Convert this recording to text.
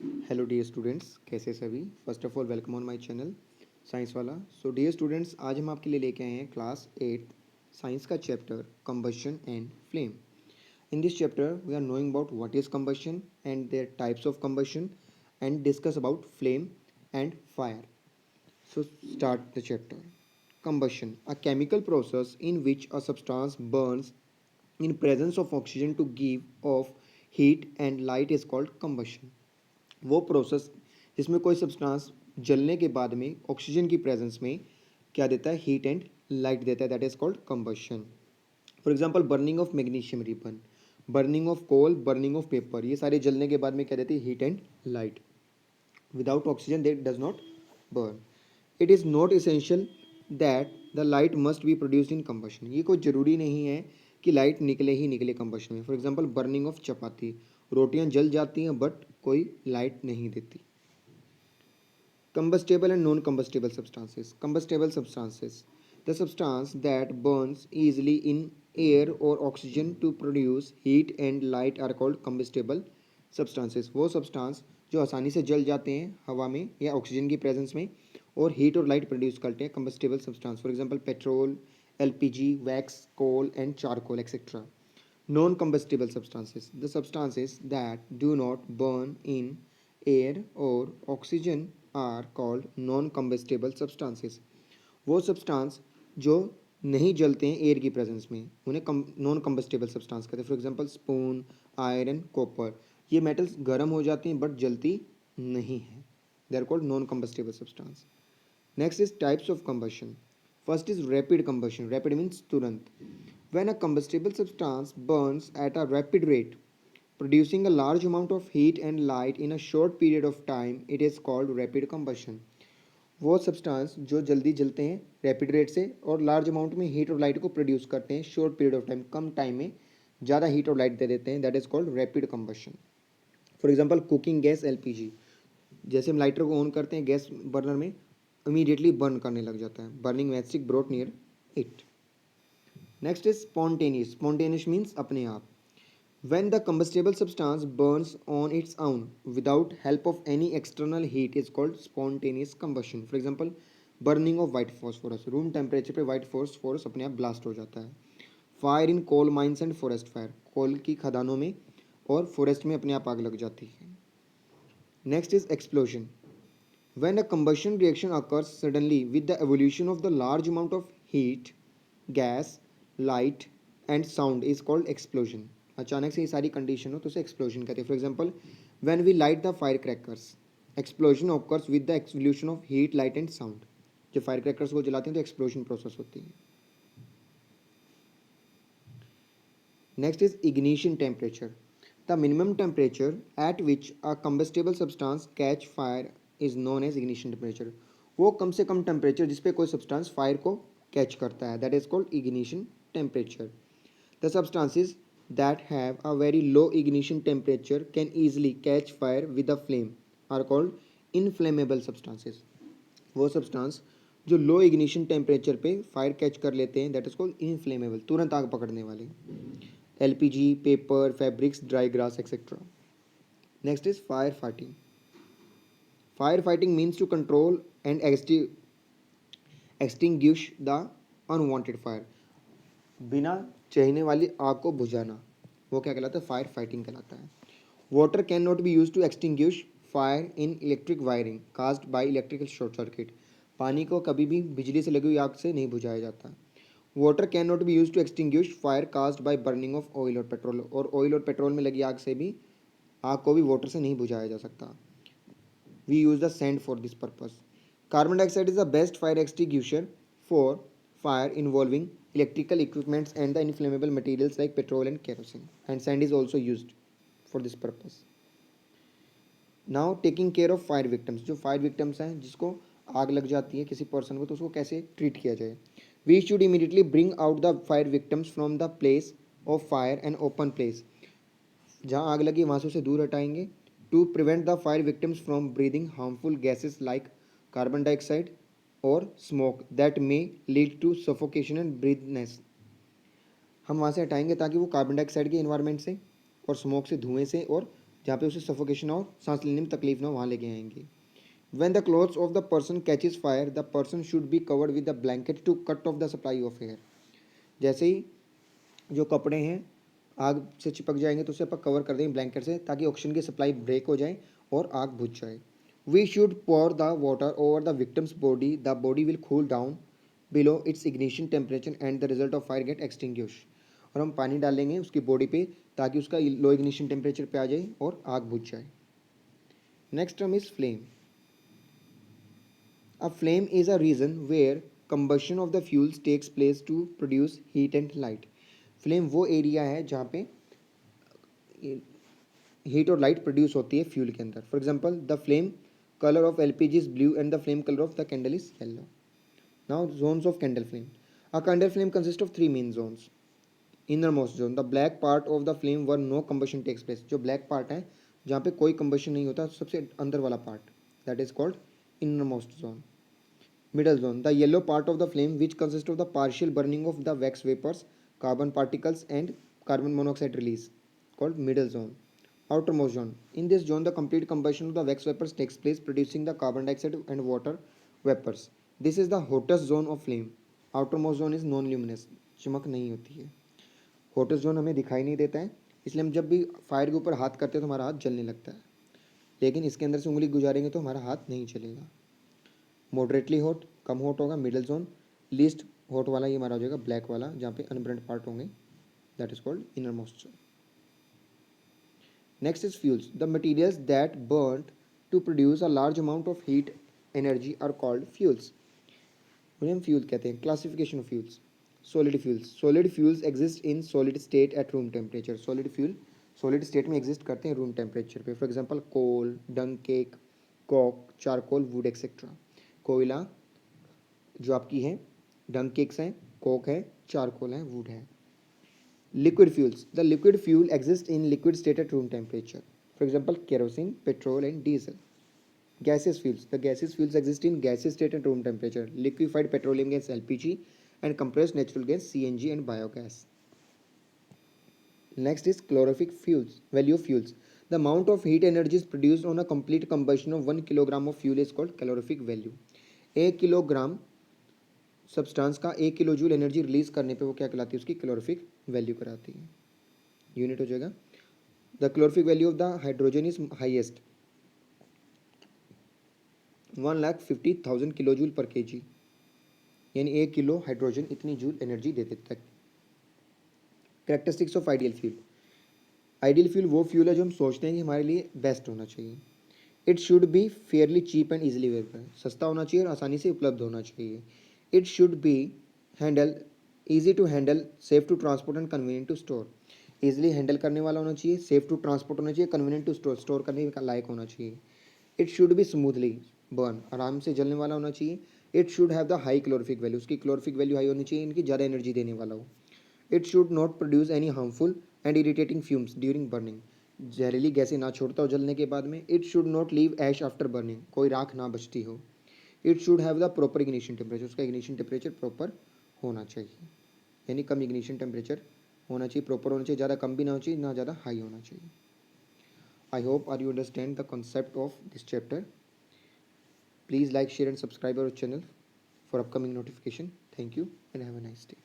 Hello dear students, कैसे सभी। First of all welcome on my channel science Wala. So dear students, आज हम आपके लिए लेके आए हैं क्लास 8 साइंस का chapter combustion and flame. In this chapter we are knowing about what is combustion and their types of combustion and discuss about flame and fire. So start the chapter. Combustion, a chemical process in which a substance burns in presence of oxygen to give off heat and light is called combustion. वो process जिसमें कोई substance जलने के बाद में oxygen की presence में क्या देता है, हीट एंड लाइट देता है, that is called combustion. For example burning of magnesium ribbon, burning of coal, burning of paper, ये सारे जलने के बाद में क्या देते हैं, heat and light. Without oxygen they does not burn. It is not essential that the light must be produced in combustion. ये कोई ज़रूरी नहीं है कि लाइट निकले ही निकले कंबशन में। फॉर एग्जांपल बर्निंग ऑफ चपाती, रोटियां जल जाती हैं बट कोई लाइट नहीं देती। Combustible and non-combustible substances. Combustible substances, the substance that burns easily in air or oxygen to produce heat and light are called combustible substances. वो substance जो आसानी से जल जाते हैं हवा में या ऑक्सीजन की प्रेजेंस में और हीट और लाइट प्रोड्यूस करते हैं, combustible substance. For example petrol, LPG, wax, coal and charcoal etc. Non-combustible substances, the substances that do not burn in air और oxygen are called non combustible substances. वो substance जो नहीं जलते हैं air की presence में उन्हें नॉन कम्बस्टेबल सब्सटेंस कहते हैं। For example spoon, iron, copper, ये मेटल्स गर्म हो जाती हैं बट जलती नहीं हैं, they are called non combustible substance. Next is types of combustion. First is rapid combustion, rapid means तुरंत। When a combustible substance burns at a rapid rate, producing a large amount of heat and light in a short period of time, it is called rapid combustion. वो substance जो जल्दी जलते हैं rapid rate से और large amount में heat और light को प्रोड्यूस करते हैं short period of time, come time में ज़्यादा हीट और लाइट दे देते हैं, that is called rapid combustion. For example cooking gas LPG, जैसे हम लाइटर को ऑन करते हैं गैस बर्नर में इमीडिएटली बर्न करने लग जाता है, burning magic brought near it. Next is spontaneous, spontaneous means अपने आप। When the combustible substance burns on its own without help of any external heat is called spontaneous combustion. For example, burning of white phosphorus, room temperature पे white phosphorus अपने आप blast हो जाता है। Fire in coal mines and forest fire, coal की खदानों में और फॉरेस्ट में अपने आप आग लग जाती है। Next is explosion. When a combustion reaction occurs suddenly with the evolution of the large amount of heat, gas, light and sound is called explosion. अचानक से ये सारी कंडीशन हो तो उसे एक्सप्लोजन कहते हैं। For example when we light the fire crackers, explosion occurs with the evolution of heat, light and sound. जब फायर क्रैकर्स को जलाते हैं तो एक्सप्लोजन प्रोसेस होती है। Next is ignition temperature. The minimum temperature at which a combustible substance catch fire is known as ignition temperature. वो कम से कम टेम्परेचर जिस पे कोई सब्सटेंस फायर को कैच करता है, that is called ignition temperature. The substances that have a very low ignition temperature can easily catch fire with a flame are called inflammable substances. वो सब्सटेंस जो लो इग्निशन टेम्परेचर पे fire catch कर लेते हैं, that is called inflammable, तुरंत आग पकड़ने वाले। LPG, paper, fabrics, dry grass etcetera. Next is fire fighting. Fire fighting means to control and extinguish the unwanted fire, बिना चाहने वाली आग को बुझाना, वो क्या कहलाता है, फायर फाइटिंग कहलाता है। Water can not be use to extinguish fire in electric wiring caused by electrical short circuit, पानी को कभी भी बिजली से लगी हुई आग से नहीं बुझाया जाता। Water can not be use to extinguish fire caused by burning of oil और पेट्रोल, और ऑयल और पेट्रोल में लगी आग से भी आग को भी वाटर से नहीं बुझाया जा सकता। We use the sand for this purpose. Carbon dioxide is the best fire extinguisher for fire involving electrical equipments and the inflammable materials like petrol and kerosene, and sand is also used for this purpose. Now taking care of fire victims, जो fire victims हैं जिसको आग लग जाती है किसी person को, तो उसको कैसे ट्रीट किया जाए। We should immediately bring out the fire victims from the place of fire and open place, जहाँ आग लगी वहाँ से उसे दूर हटाएंगे। To prevent the fire victims from breathing harmful gases like carbon dioxide और smoke that may lead to suffocation and breathness, हम वहाँ से हटाएंगे ताकि वो कार्बन डाइऑक्साइड के इन्वायरमेंट से और स्मोक से, धुएं से और जहाँ पे उसे सफोकेशन और सांस लेने में तकलीफ ना हो वहाँ लेके आएंगे। When the clothes of the person catches fire, the person should be covered with a blanket to cut off the supply of air. जैसे ही जो कपड़े हैं आग से चिपक जाएंगे तो उसे अपन कवर कर देंगे ब्लैंकेट से ताकि ऑक्सीजन की सप्लाई ब्रेक हो जाए और आग बुझ जाए। We should pour the water over the victim's body. The body will cool down below its ignition temperature and the result of fire get extinguished. और हम पानी डालेंगे उसकी बॉडी पे ताकि उसका लो इग्निशन टेम्परेचर पे आ जाए और आग बुझ जाए। Next term is flame. A flame is a region where combustion of the fuels takes place to produce heat and light. Flame वो एरिया है जहाँ पे हीट और लाइट प्रोड्यूस होती है फ्यूल के अंदर। For example the flame colour of LPG is blue and the flame colour of the candle is yellow. Now zones of candle flame. A candle flame consists of three main zones. Innermost zone, the black part of the flame where no combustion takes place. जो black part है जहाँ पे कोई combustion नहीं होता, सबसे अंदर वाला part, that is called innermost zone. Middle zone, the yellow part of the flame which consists of the partial burning of the wax vapors, carbon particles and carbon monoxide release, called middle zone. Outermost zone, in this zone the complete combustion of the wax vapors takes place producing the carbon dioxide and water vapors. This is the hottest zone of flame. Outermost zone is non luminous, चमक नहीं होती है। Hottest zone हमें दिखाई नहीं देता है, इसलिए हम जब भी फायर के ऊपर हाथ करते हैं तो हमारा हाथ जलने लगता है, लेकिन इसके अंदर से उंगली गुजारेंगे तो हमारा हाथ नहीं चलेगा। मॉडरेटली हॉट, कम हॉट होगा मिडिल जोन। लीस्ट हॉट वाला ये हमारा हो जाएगा ब्लैक वाला जहाँ पे अनबर्न्ड पार्ट होंगे, that is called inner most zone. Next is fuels. The materials that burn to produce a large amount of heat energy are called fuels. उन्हें हम फ्यूल कहते हैं। Classification of fuels. Solid fuels. Solid fuels exist in solid state at room temperature. Solid fuel solid state में exist करते हैं room temperature पे। For example coal, dung cake, coke, charcoal, wood etcetera. कोयला जो आपकी है, डंग केक्स हैं, coke है, चारकोल है, वुड है। Liquid fuels. The liquid fuel exist in liquid state at room temperature. For example kerosene, petrol and diesel. Gaseous fuels. The gaseous fuels exist in gaseous state at room temperature. Liquefied petroleum gas LPG and compressed natural gas CNG and biogas. Next is calorific fuels. Value of fuels. The amount of heat energy is produced on a complete combustion of 1 kilogram of fuel is called calorific value. 1 kilogram substance का 1 kilo joule energy release करने पे वो क्या कहलाती है, उसकी calorific value कराती है। यूनिट हो जाएगा। The calorific value of the hydrogen is highest 1,50,000 kilo joule पर केजी, यानी 1 किलो हाइड्रोजन इतनी जूल एनर्जी दे देता है। Characteristics of ideal fuel. Ideal fuel वो फ्यूल है जो हम सोचते हैं कि हमारे लिए बेस्ट होना चाहिए। It should be fairly cheap and easily available. सस्ता होना चाहिए और आसानी से उपलब्ध होना चाहिए। It should be handle easy to handle, safe to transport and convenient to store. Easily handle करने वाला होना चाहिए, सेफ टू ट्रांसपोर्ट होना चाहिए, कन्वीनियंट टू स्टोर, स्टोर करने का लायक होना चाहिए। It should be smoothly burn, आराम से जलने वाला होना चाहिए। It should have the high calorific value, उसकी क्लोरिफिक वैल्यू हाई होनी चाहिए, इनकी ज़्यादा एनर्जी देने वाला हो। It should not produce any harmful and irritating fumes during burning, जहरीली गैसें ना छोड़ता हो जलने के बाद में। It should not leave ash after burning, कोई राख ना बचती हो। It should have the proper ignition temperature, उसका इग्निशन टेम्परेचर प्रॉपर होना चाहिए, यानी कम इग्निशन टेम्परेचर होना चाहिए, प्रॉपर होना चाहिए, ज़्यादा कम भी ना होना चाहिए, ना ज़्यादा हाई होना चाहिए। I hope are you understand the concept of this chapter. Please like, share and subscribe our channel for upcoming notification. Thank you and have a nice day.